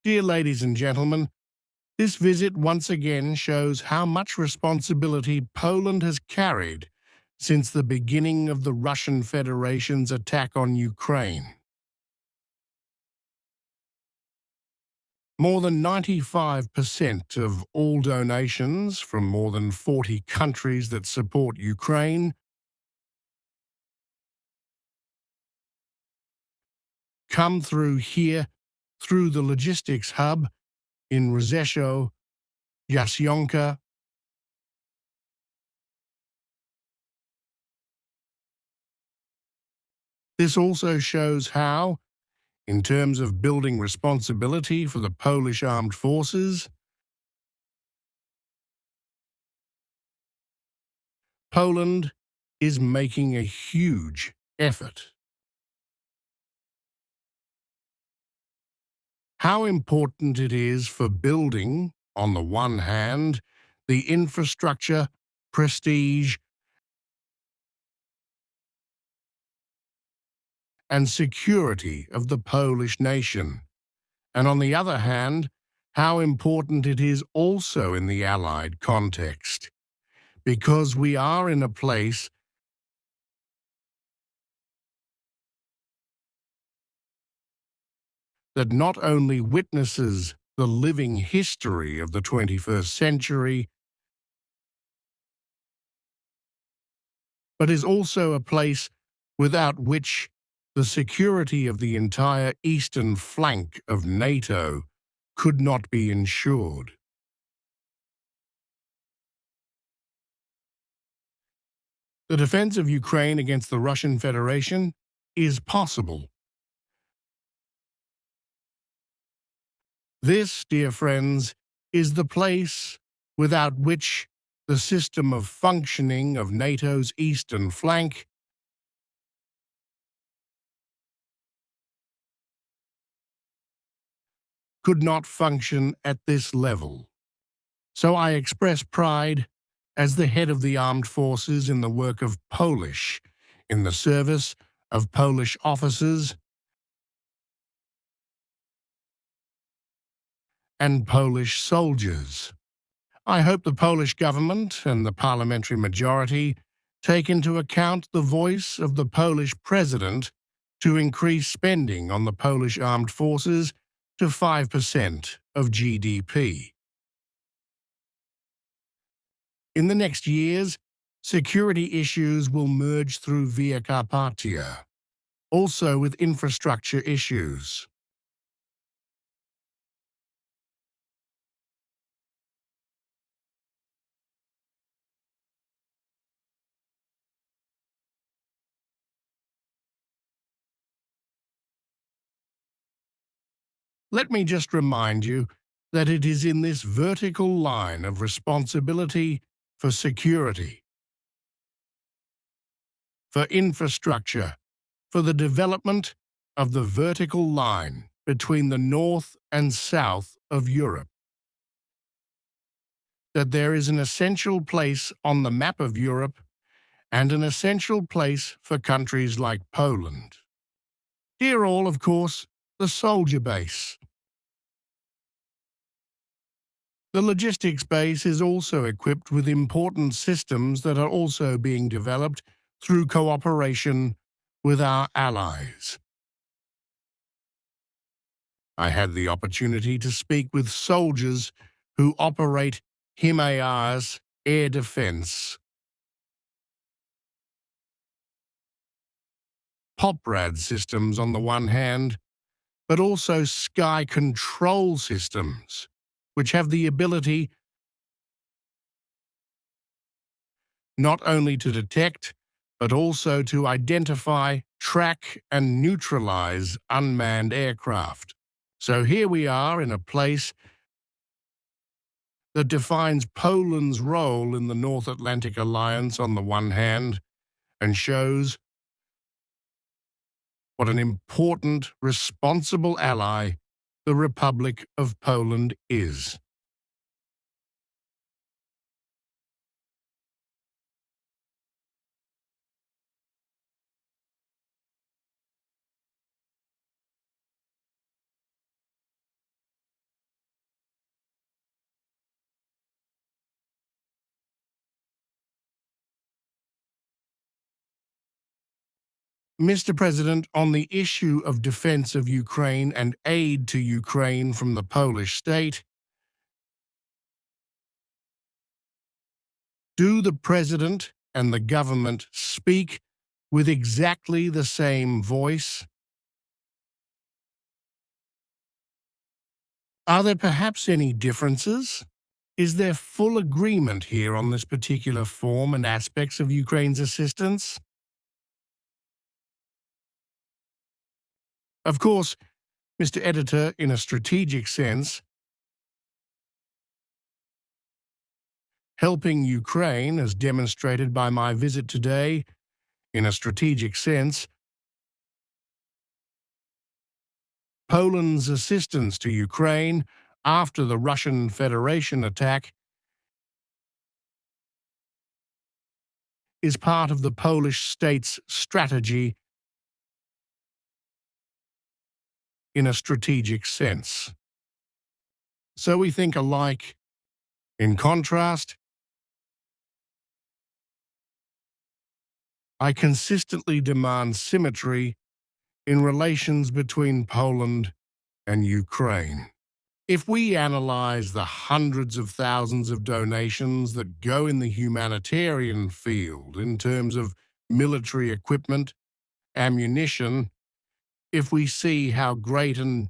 Dear ladies and gentlemen, this visit once again shows how much responsibility Poland has carried since the beginning of the Russian Federation's attack on Ukraine. More than 95% of all donations from more than 40 countries that support Ukraine come through here, through the logistics hub in Rzeszów-Jasionka. This also shows how, in terms of building responsibility for the Polish armed forces, Poland is making a huge effort. How important it is for building, on the one hand, the infrastructure, prestige, and security of the Polish nation, and on the other hand, how important it is also in the Allied context, because we are in a place that not only witnesses the living history of the 21st century, but is also a place without which the security of the entire eastern flank of NATO could not be ensured. The defense of Ukraine against the Russian Federation is possible. This, dear friends, is the place without which the system of functioning of NATO's eastern flank could not function at this level. So I express pride as the head of the armed forces in the work of Polish, in the service of Polish officers and Polish soldiers. I hope the Polish government and the parliamentary majority take into account the voice of the Polish president to increase spending on the Polish armed forces to 5% of GDP. In the next years, security issues will merge through Via Carpatia, also with infrastructure issues. Let me just remind you that it is in this vertical line of responsibility for security, for infrastructure, for the development of the vertical line between the north and south of Europe, that there is an essential place on the map of Europe and an essential place for countries like Poland. Here all, of course, the soldier base. The logistics base is also equipped with important systems that are also being developed through cooperation with our allies. I had the opportunity to speak with soldiers who operate HIMARS air defense, POPRAD systems on the one hand, but also sky control systems, which have the ability not only to detect, but also to identify, track, and neutralize unmanned aircraft. So here we are in a place that defines Poland's role in the North Atlantic Alliance on the one hand, and shows what an important, responsible ally the Republic of Poland is. Mr. President, on the issue of defense of Ukraine and aid to Ukraine from the Polish state, do the President and the government speak with exactly the same voice? Are there perhaps any differences? Is there full agreement here on this particular form and aspects of Ukraine's assistance? Of course, Mr. Editor, in a strategic sense, helping Ukraine, as demonstrated by my visit today, in a strategic sense, Poland's assistance to Ukraine after the Russian Federation attack is part of the Polish state's strategy in a strategic sense. So we think alike. In contrast, I consistently demand symmetry in relations between Poland and Ukraine. If we analyze the hundreds of thousands of donations that go in the humanitarian field in terms of military equipment, ammunition, if we see how great an